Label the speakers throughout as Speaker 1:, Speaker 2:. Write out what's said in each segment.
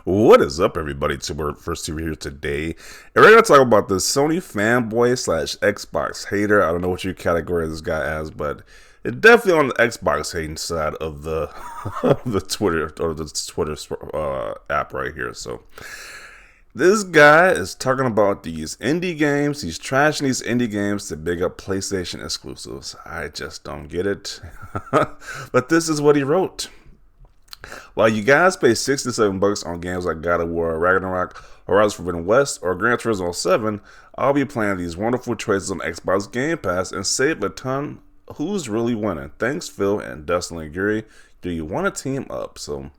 Speaker 1: What is up, everybody? First two here today, and we're gonna talk about the Sony fanboy slash Xbox hater. I don't know what your category this guy has, but it's definitely on the Xbox hating side of the of the Twitter app right here. So this guy is talking about these indie games. He's trashing these indie games to big up PlayStation exclusives. I just don't get it. But this is what he wrote. While you guys pay $67 on games like God of War, Ragnarok, Horizon Forbidden West, or Gran Turismo 7, I'll be playing these wonderful choices on Xbox Game Pass and save a ton. Who's really winning? Thanks, Phil and Dustin and Gary. Do you want to team up? So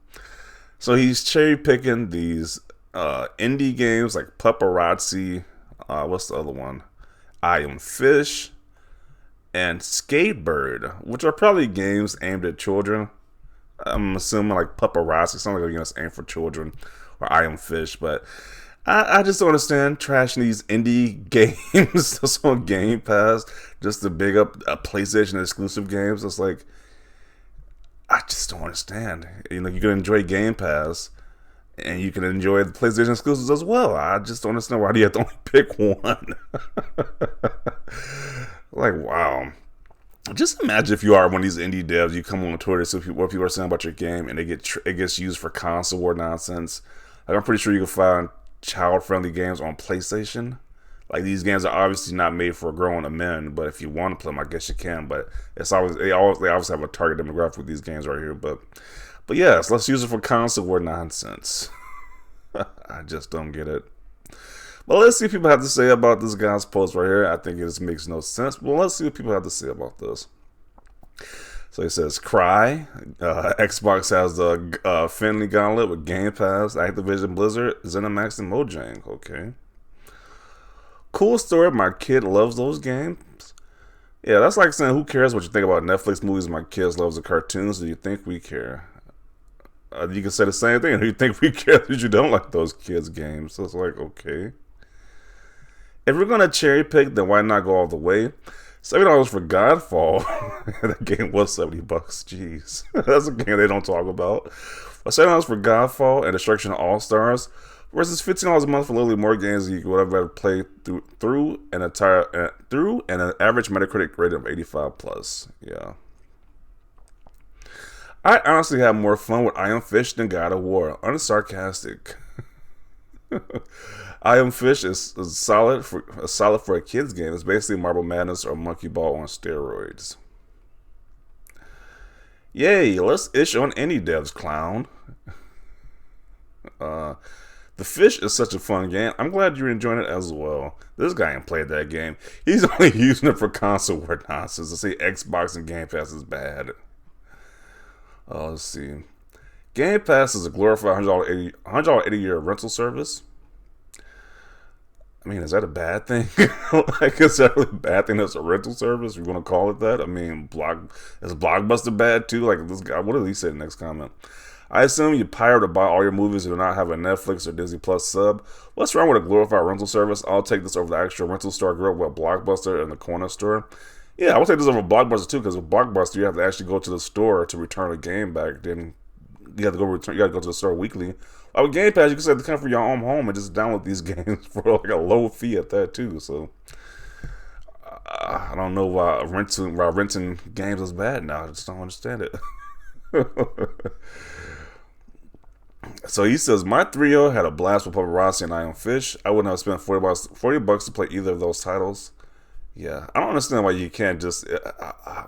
Speaker 1: he's cherry picking these indie games like Paparazzi. What's the other one? I Am Fish and Skatebird, which are probably games aimed at children. I'm assuming like Paparazzi, something like it's aimed for children, or I Am Fish, but I just don't understand trashing these indie games that's on Game Pass just to big up PlayStation exclusive games. It's like, I just don't understand. You know, you can enjoy Game Pass and you can enjoy the PlayStation exclusives as well. I just don't understand why do you have to only pick one. Like, wow. Just imagine if you are one of these indie devs, you come on Twitter, see what people are saying about your game, and it gets used for console war nonsense. Like, I'm pretty sure you can find child-friendly games on PlayStation. Like, these games are obviously not made for grown men, but if you want to play them, I guess you can. But they obviously have a target demographic with these games right here. But yes, let's use it for console war nonsense. I just don't get it. Well, let's see what people have to say about this guy's post right here. I think it just makes no sense. Well, let's see what people have to say about this. So he says, cry. Xbox has the Finley Gauntlet with Game Pass, Activision Blizzard, ZeniMax, and Mojang. Okay. Cool story. My kid loves those games. Yeah, that's like saying, who cares what you think about Netflix movies? My kids loves the cartoons. Do you think we care? You can say the same thing. Do you think we care that you don't like those kids' games? So it's like, okay. If we're gonna cherry pick, then why not go all the way? $7 for Godfall. That game was $70. Jeez, that's a game they don't talk about. But $7 for Godfall and Destruction All Stars versus $15 a month for literally more games you would have ever played through an average Metacritic rating of 85 plus. Yeah. I honestly had more fun with I Am Fish than God of War. Unsarcastic. I Am Fish is solid for a kid's game. It's basically Marble Madness or Monkey Ball on steroids. Yay, let's ish on any devs, clown. The Fish is such a fun game. I'm glad you're enjoying it as well. This guy ain't played that game. He's only using it for console war nonsense. To say Xbox and Game Pass is bad. Oh, let's see. Game Pass is a glorified $100 80-year rental service. I mean, is that a bad thing? Like, is that really a bad thing that's a rental service? You want to call it that? I mean, is Blockbuster bad too? Like, this guy, what did he say in the next comment? I assume you pirate or buy all your movies and do not have a Netflix or Disney Plus sub. What's wrong with a glorified rental service? I'll take this over the actual rental store group with Blockbuster and the corner store. Yeah, I would take this over Blockbuster too, because with Blockbuster you have to actually go to the store to return a game back. Then you have to go to the store weekly. With Game Pass, you can set the come from your own home and just download these games for like a low fee at that too. So I don't know why renting games is bad now. I just don't understand it. So he says, my 3-0 had a blast with Paparazzi and I Am Fish. I wouldn't have spent $40 to play either of those titles. Yeah, I don't understand why you can't just.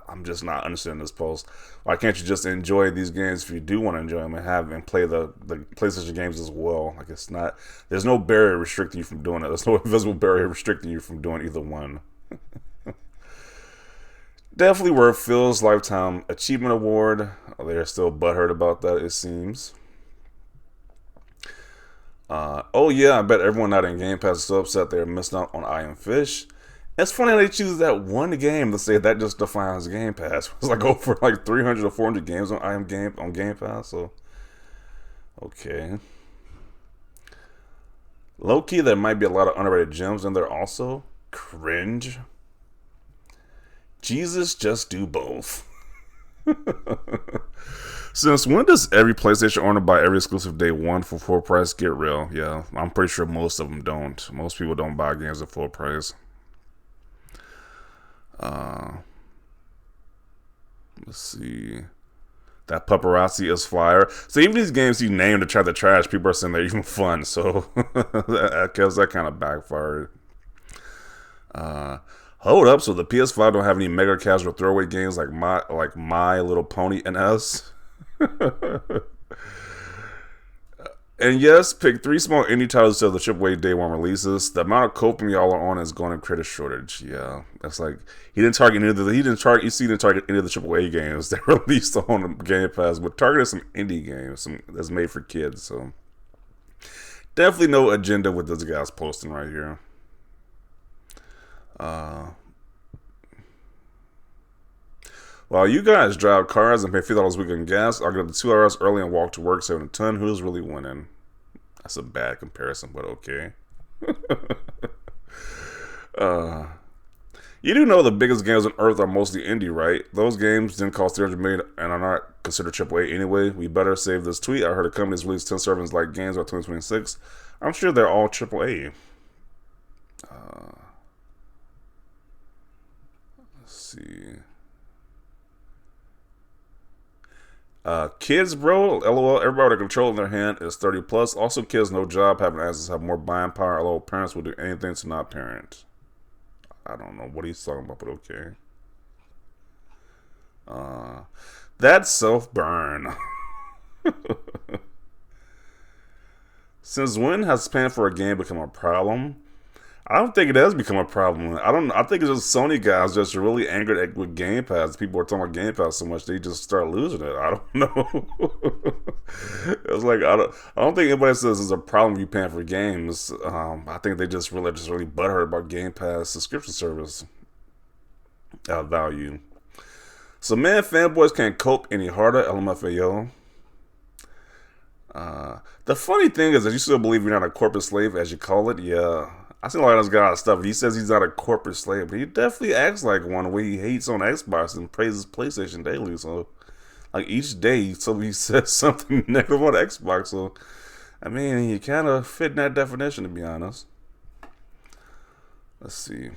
Speaker 1: I'm just not understanding this post. Why can't you just enjoy these games if you do want to enjoy them and play the PlayStation games as well? Like, it's not. There's no barrier restricting you from doing it. There's no invisible barrier restricting you from doing either one. Definitely worth Phil's Lifetime Achievement Award. They're still butthurt about that, it seems. Oh yeah, I bet everyone not in Game Pass is so upset they're missing out on I Am Fish. It's funny how they choose that one game to say that just defines Game Pass. It's like over like 300 or 400 games on Game Pass. So, okay. Low key, there might be a lot of underrated gems in there also. Cringe. Jesus, just do both. Since when does every PlayStation owner buy every exclusive day one for full price? Get real. Yeah, I'm pretty sure most of them don't. Most people don't buy games at full price. Let's see. That paparazzi is fire. So even these games you name to try to trash, people are saying they're even fun. So that kind of backfired. Hold up. So the PS5 don't have any mega casual throwaway games like My Little Pony NS. And yes, pick 3 small indie titles to the AAA day one releases. The amount of coping y'all are on is going to create a shortage. Yeah, that's like he didn't target any of the didn't target any of the AAA games that released on Game Pass, but targeted some indie games, that's made for kids. So definitely no agenda with this guy's posting right here. While you guys drive cars and pay $50 a week in gas, I'll get up to 2 hours early and walk to work, saving a ton. Who's really winning? That's a bad comparison, but okay. You do know the biggest games on Earth are mostly indie, right? Those games didn't cost $300 million and are not considered AAA anyway. We better save this tweet. I heard a company has released 10 servings like games by 2026. I'm sure they're all AAA. Let's see. Kids, bro, LOL, everybody with a control in their hand is 30 plus. Also, kids, no job, having access, have more buying power. LOL, parents will do anything to not parent. I don't know what he's talking about, but okay. That's self-burn. Since when has paying for a game become a problem? I don't think it has become a problem. I think it's just Sony guys just really angered with Game Pass. People are talking about Game Pass so much they just start losing it. I don't know. It's like I don't think anybody says it's a problem you paying for games. I think they just really butthurt about Game Pass subscription service value. So man, fanboys can't cope any harder. LMFAO. The funny thing is that you still believe you're not a corporate slave, as you call it. Yeah. I seen a lot of this guy's stuff. He says he's not a corporate slave, but he definitely acts like one where he hates on Xbox and praises PlayStation daily. So, like each day, he says something negative on Xbox. So, I mean, he kind of fit in that definition, to be honest. Let's see.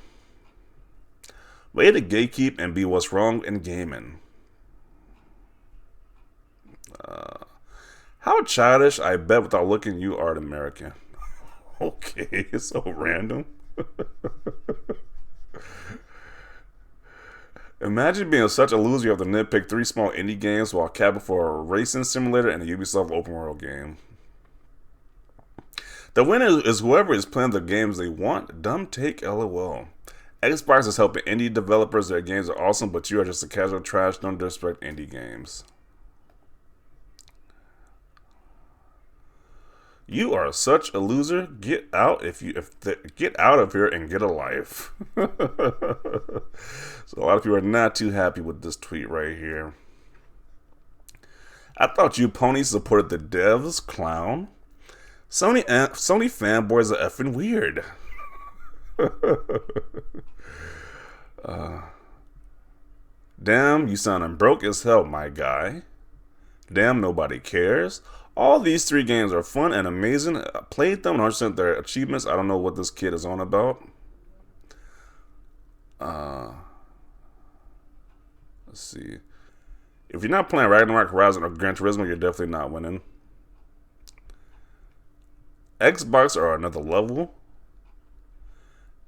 Speaker 1: Way to gatekeep and be what's wrong in gaming. How childish, I bet without looking, you are an American. Okay, it's so random. Imagine being such a loser you have to nitpick 3 small indie games while capping for a racing simulator and a Ubisoft open world game. The winner is whoever is playing the games they want. Dumb take, LOL. Xbox is helping indie developers. Their games are awesome, but you are just a casual trash. Don't disrespect indie games. You are such a loser. Get out get out of here and get a life. So a lot of people are not too happy with this tweet right here. I thought you ponies supported the devs, clown. Sony fanboys are effing weird. Damn, you sounding broke as hell, my guy. Damn, nobody cares. All these 3 games are fun and amazing. I played them and 100% their achievements. I don't know what this kid is on about. Let's see. If you're not playing Ragnarok, Horizon, or Gran Turismo, you're definitely not winning. Xbox are another level.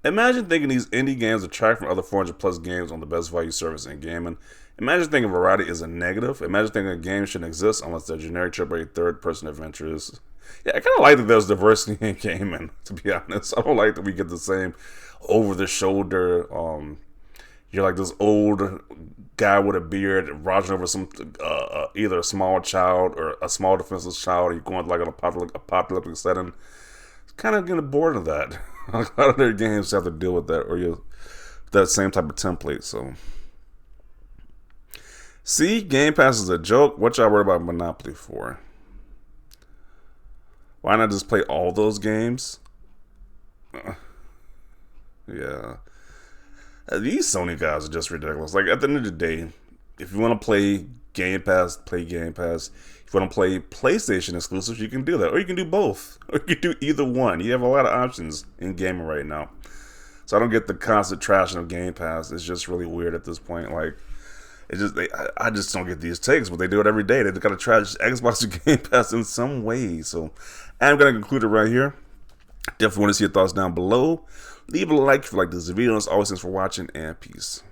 Speaker 1: Imagine thinking these indie games attract from other 400 plus games on the best value service in gaming. Imagine thinking variety is a negative. Imagine thinking a game shouldn't exist unless they're generic AAA third-person adventures. Yeah, I kind of like that there's diversity in gaming, to be honest. I don't like that we get the same over-the-shoulder, you're like this old guy with a beard roging over some, either a small child or a small defenseless child. You're going like an apocalyptic setting. It's kind of getting bored of that. A lot of their games have to deal with that, or that same type of template, so... See, Game Pass is a joke. What y'all worried about Monopoly for? Why not just play all those games? Yeah. These Sony guys are just ridiculous. Like, at the end of the day, if you want to play Game Pass, play Game Pass. If you want to play PlayStation exclusives, you can do that. Or you can do both. Or you can do either one. You have a lot of options in gaming right now. So I don't get the constant trashing of Game Pass. It's just really weird at this point. Like, I just don't get these takes, but they do it every day. They got to trash Xbox or Game Pass in some way. So I'm going to conclude it right here. Definitely want to see your thoughts down below. Leave a like if you like this video. As always, thanks for watching, and peace.